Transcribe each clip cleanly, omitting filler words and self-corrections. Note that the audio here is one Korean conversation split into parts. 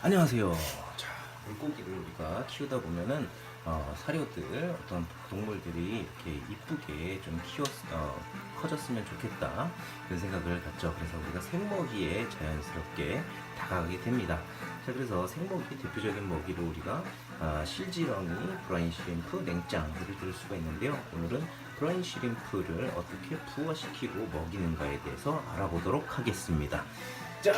안녕하세요. 자, 물고기를 우리가 키우다 보면은 사료들, 어떤 동물들이 이렇게 이쁘게 좀 커졌으면 좋겠다 그런 생각을 갖죠. 그래서 우리가 생먹이에 자연스럽게 다가가게 됩니다. 자, 그래서 생먹이 대표적인 먹이로 우리가 실지렁이, 브라인 시림프, 냉장을 들 수가 있는데요. 오늘은 브라인 시림프를 어떻게 부화시키고 먹이는가에 대해서 알아보도록 하겠습니다. 자,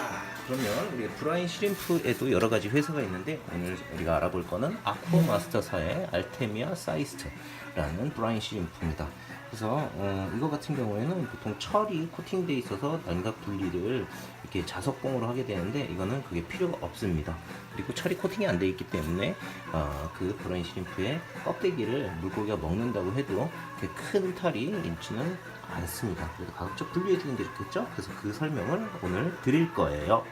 그러면 우리 브라인 시림프에도 여러 가지 회사가 있는데 오늘 우리가 알아볼 거는 아쿠아마스터사의 알테미아 사이스트라는 브라인 시림프입니다. 그래서 이거 같은 경우에는 보통 철이 코팅되어 있어서 냉각 분리를 이렇게 자석봉으로 하게 되는데 이거는 그게 필요가 없습니다. 그리고 철이 코팅이 안 되어 있기 때문에 그 브라인 시림프의 껍데기를 물고기가 먹는다고 해도 큰 탈이 있지는 않습니다. 그래서 가급적 분리해주는 게 좋겠죠? 그래서 그 설명을 오늘 드릴 거예요.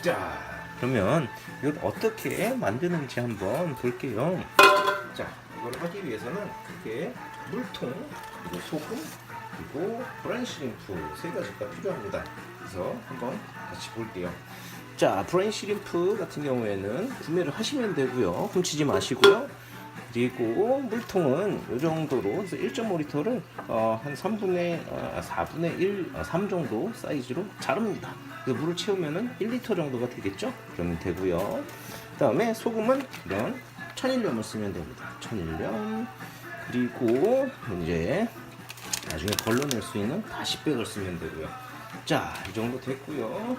자, 그러면 이걸 어떻게 만드는지 한번 볼게요. 자, 이걸 하기 위해서는 이렇게 물통, 그리고 소금, 그리고 브라인 시림프 세 가지가 필요합니다. 그래서 한번 같이 볼게요. 자, 브라인 시림프 같은 경우에는 구매를 하시면 되고요. 훔치지 마시고요. 그리고 물통은 이 정도로 그래서 1.5리터를 한 4분의 1, 3 정도 사이즈로 자릅니다. 그래서 물을 채우면은 1리터 정도가 되겠죠? 그러면 되고요. 그 다음에 소금은 이런 천일염을 쓰면 됩니다. 천일염. 그리고 이제 나중에 걸러낼 수 있는 다시백을 쓰면 되고요. 자, 이 정도 됐고요.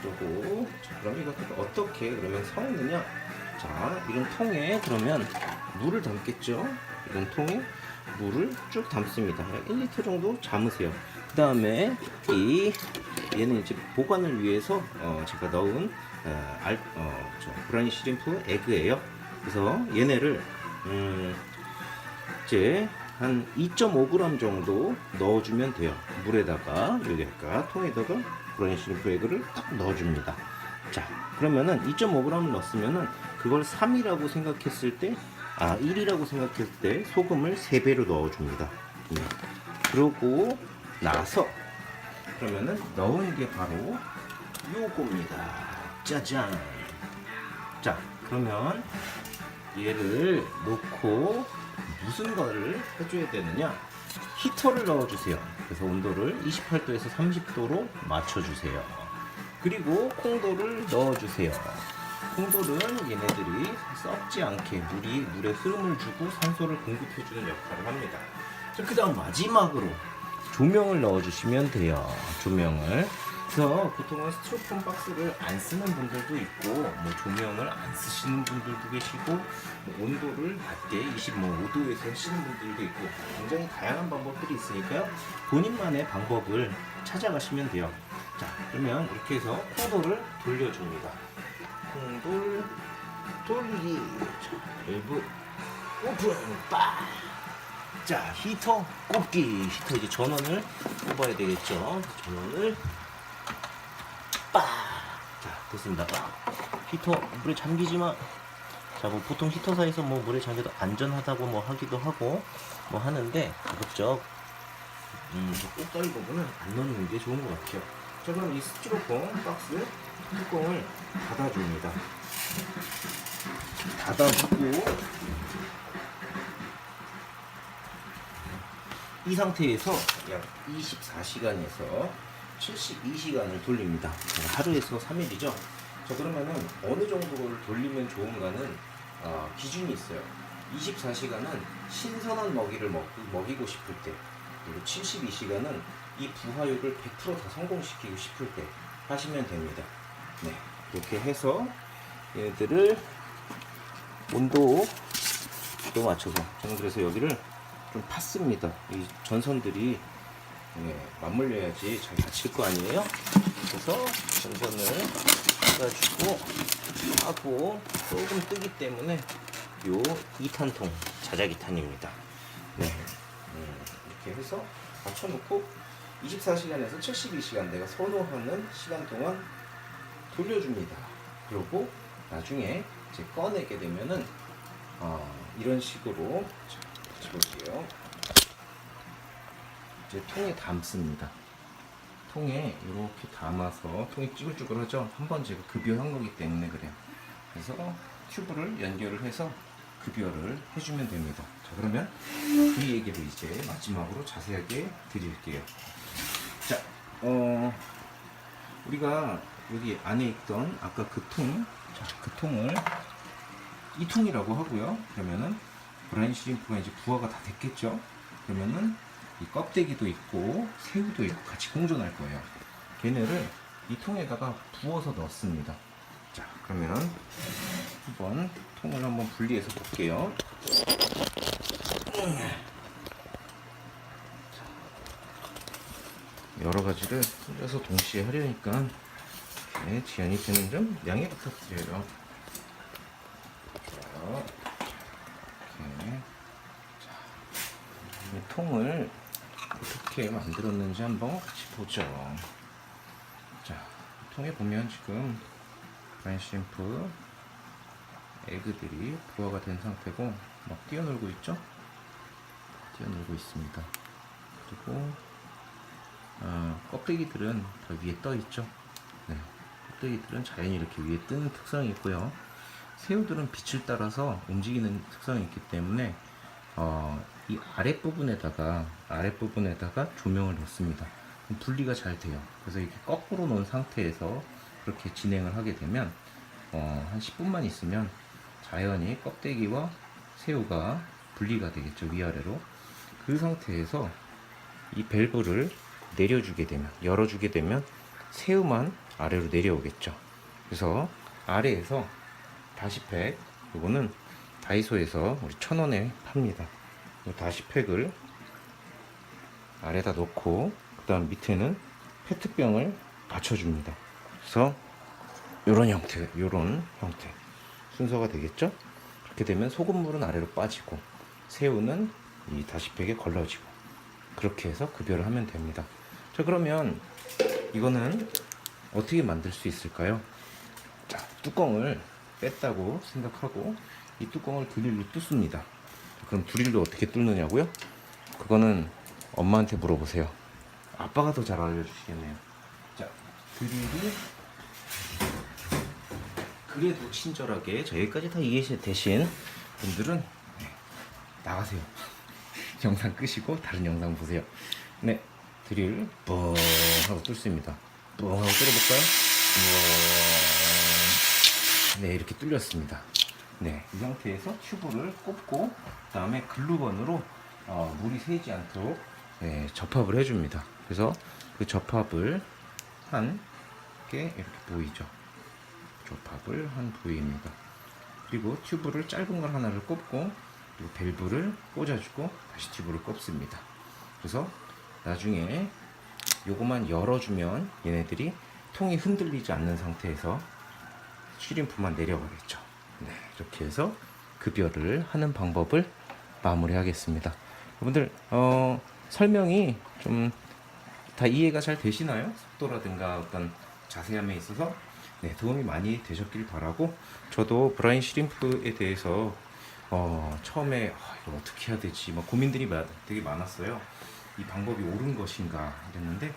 그리고 그럼 이것도 어떻게 그러면 섞느냐? 자, 이런 통에 그러면 물을 담겠죠. 이런 통에 물을 쭉 담습니다. 1리터 정도 담으세요. 그 다음에 얘는 이제 보관을 위해서 제가 넣은 브라인 시림프 에그예요. 그래서 얘네를 이제 한 2.5g 정도 넣어주면 돼요. 물에다가 여기다가 통에다가 브라인 시림프 에그를 딱 넣어줍니다. 자, 그러면은 2.5g을 넣었으면은 그걸 3이라고 생각했을 때 1이라고 생각했을 때 소금을 3배로 넣어줍니다. 네. 그러고 나서 그러면은 넣은 게 바로 요겁니다. 짜잔. 자, 그러면 얘를 놓고 무슨 거를 해줘야 되느냐? 히터를 넣어주세요. 그래서 온도를 28도에서 30도로 맞춰주세요. 그리고 콩도를 넣어주세요. 콩돌은 얘네들이 썩지 않게 물에 흐름을 주고 산소를 공급해주는 역할을 합니다. 그 다음 마지막으로 조명을 넣어주시면 돼요. 조명을. 그래서 보통은 스티로폼 박스를 안 쓰는 분들도 있고, 조명을 안 쓰시는 분들도 계시고, 온도를 낮게 25도에서 하시는 분들도 있고, 굉장히 다양한 방법들이 있으니까요. 본인만의 방법을 찾아가시면 돼요. 자, 그러면 이렇게 해서 콩돌을 돌려줍니다. 콩돌 돌리기. 자, 밸브 오픈. 빠. 자, 히터 꼽기. 히터 이제 전원을 꼽아야 되겠죠. 전원을 빠. 자, 됐습니다. 빠. 히터 물에 잠기지마. 자, 보통 히터사에서 물에 잠겨도 안전하다고 하기도 하고 하는데 가급적 꼭다리 부분은 안 넣는 게 좋은 것 같아요. 자, 그럼 이 스티로폼 박스 뚜껑을 닫아줍니다. 닫아주고 이 상태에서 약 24시간에서 72시간을 돌립니다. 하루에서 3일이죠. 자, 그러면은 어느 정도를 돌리면 좋은가는 기준이 있어요. 24시간은 신선한 먹이를 먹이고 싶을 때, 그리고 72시간은 이 부화율을 100% 다 성공시키고 싶을 때 하시면 됩니다. 네, 이렇게 해서 얘들을 온도도 맞춰서 저는 그래서 여기를 좀 팠습니다. 이 전선들이 맞물려야지 잘 닫힐 거 아니에요? 그래서 전선을 해가지고 하고 조금 뜨기 때문에 요 2탄통 자작 2탄입니다. 네, 이렇게 해서 맞춰놓고 24시간에서 72시간 내가 선호하는 시간 동안 돌려줍니다. 그리고 나중에 이제 꺼내게 되면은 이런 식으로 같이 볼게요. 이제 통에 담습니다. 통에 이렇게 담아서 통이 찌글찌글하죠. 한번 제가 급여한 거기 때문에 그래요. 그래서 튜브를 연결을 해서 급여를 해주면 됩니다. 자, 그러면 그 얘기를 이제 마지막으로 자세하게 드릴게요. 자, 우리가 여기 안에 있던 아까 그 통, 자, 그 통을 이 통이라고 하고요. 그러면은 브라인 시림프가 이제 부화가 다 됐겠죠. 그러면은 이 껍데기도 있고 새우도 있고 같이 공존할 거예요. 걔네를 이 통에다가 부어서 넣습니다. 자, 그러면 한번 통을 한번 분리해서 볼게요. 여러 가지를 혼자서 동시에 하려니까 제한이 되는 점 양해 부탁드려요. 이렇게. 이 통을 어떻게 만들었는지 한번 같이 보죠. 자, 통에 보면 지금 브라인 시림프 에그들이 부화가 된 상태고 막 뛰어놀고 있죠? 뛰어놀고 있습니다. 그리고 껍데기들은 다 위에 떠 있죠. 네, 껍데기들은 자연히 이렇게 위에 뜨는 특성이 있고요. 새우들은 빛을 따라서 움직이는 특성이 있기 때문에 이 아랫부분에다가 조명을 넣습니다. 그럼 분리가 잘 돼요. 그래서 이렇게 거꾸로 놓은 상태에서 그렇게 진행을 하게 되면 한 10분만 있으면 자연히 껍데기와 새우가 분리가 되겠죠. 위아래로. 그 상태에서 이 밸브를 내려주게 되면, 열어주게 되면 새우만 아래로 내려오겠죠. 그래서 아래에서 다시팩, 이거는 다이소에서 우리 1,000원에 팝니다. 다시팩을 아래다 놓고 그 다음 밑에는 페트병을 받쳐줍니다. 그래서 요런 형태 순서가 되겠죠. 그렇게 되면 소금물은 아래로 빠지고 새우는 이 다시팩에 걸러지고 그렇게 해서 급여를 하면 됩니다. 자, 그러면 이거는 어떻게 만들 수 있을까요? 자, 뚜껑을 뺐다고 생각하고 이 뚜껑을 드릴로 뚫습니다. 그럼 드릴로 어떻게 뚫느냐고요? 그거는 엄마한테 물어보세요. 아빠가 더 잘 알려주시겠네요. 자, 드릴이 그래도 친절하게 저기까지 다 이해되신 분들은 나가세요. 영상 끄시고 다른 영상 보세요. 네, 드릴 뻥 하고 뚫습니다. 뻥 하고 뚫어볼까요? 네, 이렇게 뚫렸습니다. 네, 이 상태에서 튜브를 꼽고 그 다음에 글루건으로 물이 새지 않도록 접합을 해줍니다. 그래서 그 접합을 한 게 이렇게 보이죠. 접합을 한 부위입니다. 그리고 튜브를 짧은 걸 하나를 꼽고 그리고 밸브를 꽂아주고 다시 튜브를 꼽습니다. 그래서 나중에 요거만 열어주면 얘네들이 통이 흔들리지 않는 상태에서 시림프만 내려가겠죠. 네, 이렇게 해서 급여를 하는 방법을 마무리하겠습니다. 여러분들 설명이 좀 다 이해가 잘 되시나요? 속도라든가 어떤 자세함에 있어서 도움이 많이 되셨길 바라고, 저도 브라인 시림프에 대해서 처음에 이걸 어떻게 해야 되지 고민들이 되게 많았어요. 이 방법이 옳은 것인가 이랬는데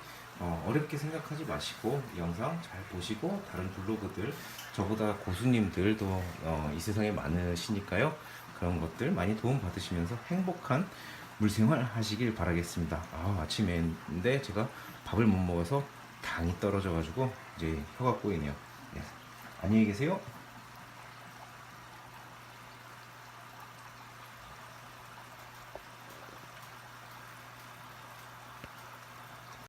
어렵게 생각하지 마시고 이 영상 잘 보시고 다른 블로그들, 저보다 고수님들도 이 세상에 많으시니까요. 그런 것들 많이 도움 받으시면서 행복한 물생활 하시길 바라겠습니다. 아침인데 제가 밥을 못 먹어서 당이 떨어져 가지고 이제 혀가 꼬이네요. 네. 안녕히 계세요.